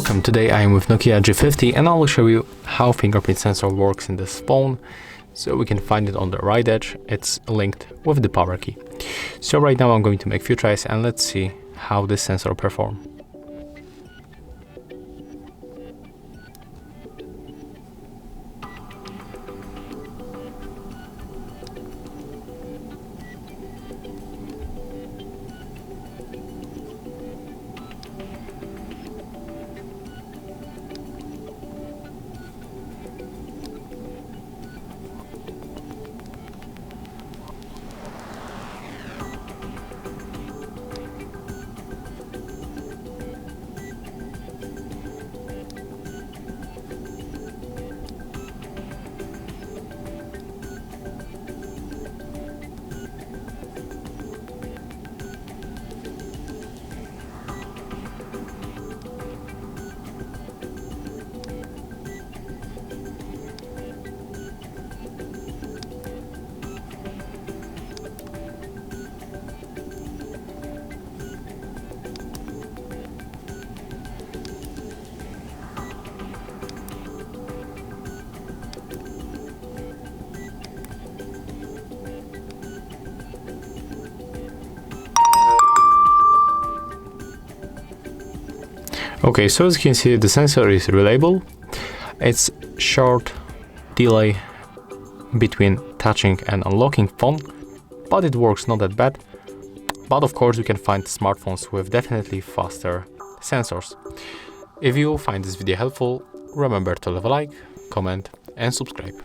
Welcome, today I am with Nokia G50 and I will show you how fingerprint sensor works in this phone. So we can find it on the right edge, it's linked with the power key. So right now I'm going to make few tries and let's see how this sensor performs. Okay, so as you can see, the sensor is reliable. It's short delay between touching and unlocking phone, but it works not that bad. But of course, you can find smartphones with definitely faster sensors. If you find this video helpful, remember to leave a like, comment and subscribe.